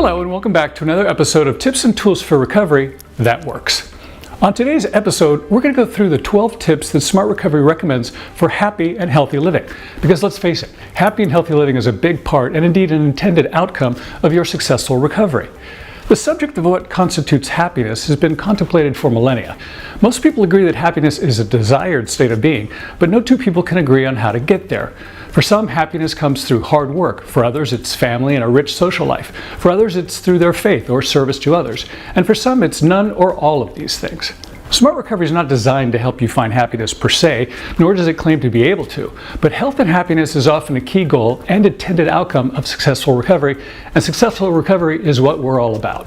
Hello and welcome back to another episode of Tips and Tools for Recovery That Works. On today's episode, we're going to go through the 12 tips that Smart Recovery recommends for happy and healthy living. Because let's face it, happy and healthy living is a big part and indeed an intended outcome of your successful recovery. The subject of what constitutes happiness has been contemplated for millennia. Most people agree that happiness is a desired state of being, but no two people can agree on how to get there. For some, happiness comes through hard work. For others, it's family and a rich social life. For others, it's through their faith or service to others. And for some, it's none or all of these things. Smart Recovery is not designed to help you find happiness per se, nor does it claim to be able to. But health and happiness is often a key goal and intended outcome of successful recovery, and successful recovery is what we're all about.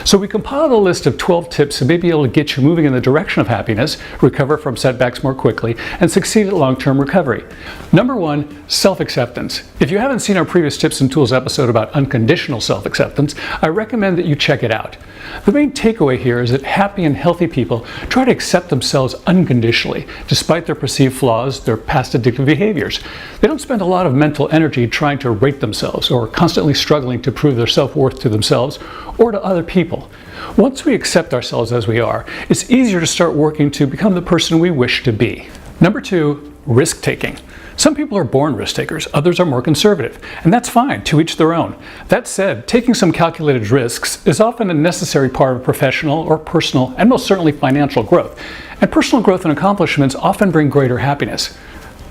So we compiled a list of 12 tips that may be able to get you moving in the direction of happiness, recover from setbacks more quickly, and succeed at long-term recovery. Number 1, self-acceptance. If you haven't seen our previous Tips and Tools episode about unconditional self-acceptance, I recommend that you check it out. The main takeaway here is that happy and healthy people try to accept themselves unconditionally, despite their perceived flaws, their past addictive behaviors. They don't spend a lot of mental energy trying to rate themselves or constantly struggling to prove their self-worth to themselves or to other people. Once we accept ourselves as we are, it's easier to start working to become the person we wish to be. Number 2, risk-taking. Some people are born risk takers, others are more conservative, and that's fine, to each their own. That said, taking some calculated risks is often a necessary part of professional or personal and most certainly financial growth. And personal growth and accomplishments often bring greater happiness.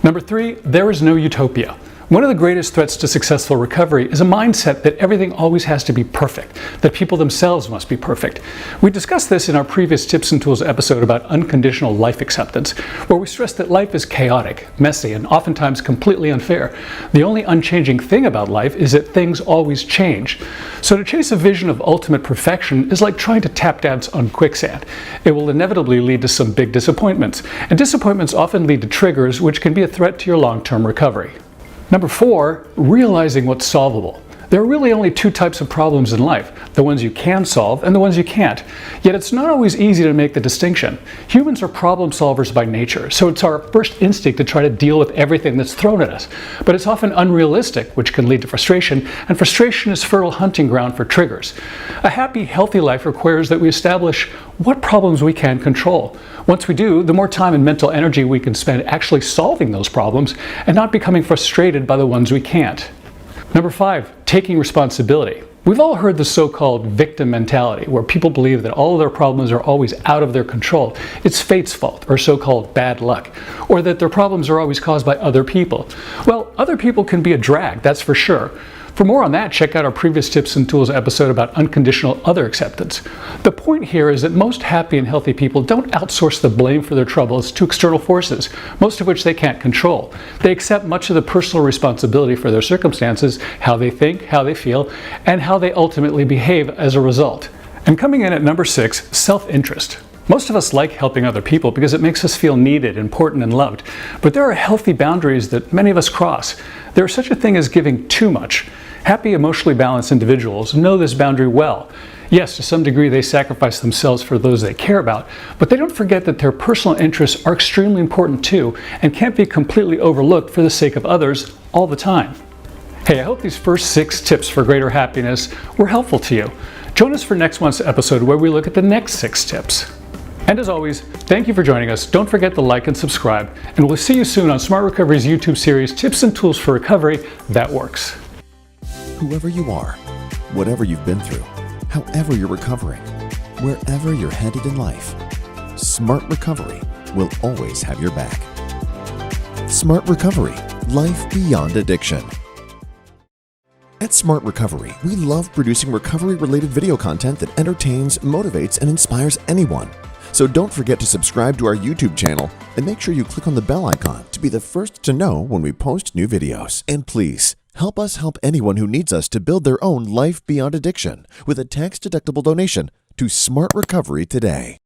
Number 3, there is no utopia. One of the greatest threats to successful recovery is a mindset that everything always has to be perfect, that people themselves must be perfect. We discussed this in our previous Tips and Tools episode about unconditional life acceptance, where we stressed that life is chaotic, messy, and oftentimes completely unfair. The only unchanging thing about life is that things always change. So to chase a vision of ultimate perfection is like trying to tap dance on quicksand. It will inevitably lead to some big disappointments, and disappointments often lead to triggers which can be a threat to your long-term recovery. Number 4, realizing what's solvable. There are really only two types of problems in life, the ones you can solve and the ones you can't. Yet it's not always easy to make the distinction. Humans are problem solvers by nature, so it's our first instinct to try to deal with everything that's thrown at us. But it's often unrealistic, which can lead to frustration, and frustration is fertile hunting ground for triggers. A happy, healthy life requires that we establish what problems we can control. Once we do, the more time and mental energy we can spend actually solving those problems and not becoming frustrated by the ones we can't. Number 5, taking responsibility. We've all heard the so-called victim mentality, where people believe that all of their problems are always out of their control. It's fate's fault, or so-called bad luck, or that their problems are always caused by other people. Well, other people can be a drag, that's for sure. For more on that, check out our previous Tips and Tools episode about unconditional other acceptance. The point here is that most happy and healthy people don't outsource the blame for their troubles to external forces, most of which they can't control. They accept much of the personal responsibility for their circumstances, how they think, how they feel, and how they ultimately behave as a result. And coming in at number 6, self-interest. Most of us like helping other people because it makes us feel needed, important, and loved. But there are healthy boundaries that many of us cross. There is such a thing as giving too much. Happy, emotionally balanced individuals know this boundary well. Yes, to some degree they sacrifice themselves for those they care about, but they don't forget that their personal interests are extremely important too and can't be completely overlooked for the sake of others all the time. Hey, I hope these first 6 tips for greater happiness were helpful to you. Join us for next month's episode where we look at the next 6 tips. And as always, thank you for joining us. Don't forget to like and subscribe, and we'll see you soon on Smart Recovery's YouTube series, Tips and Tools for Recovery That Works. Whoever you are, whatever you've been through, however you're recovering, wherever you're headed in life, Smart Recovery will always have your back. Smart Recovery, life beyond addiction. At Smart Recovery, we love producing recovery-related video content that entertains, motivates, and inspires anyone. So don't forget to subscribe to our YouTube channel and make sure you click on the bell icon to be the first to know when we post new videos. And please, help us help anyone who needs us to build their own life beyond addiction with a tax-deductible donation to Smart Recovery today.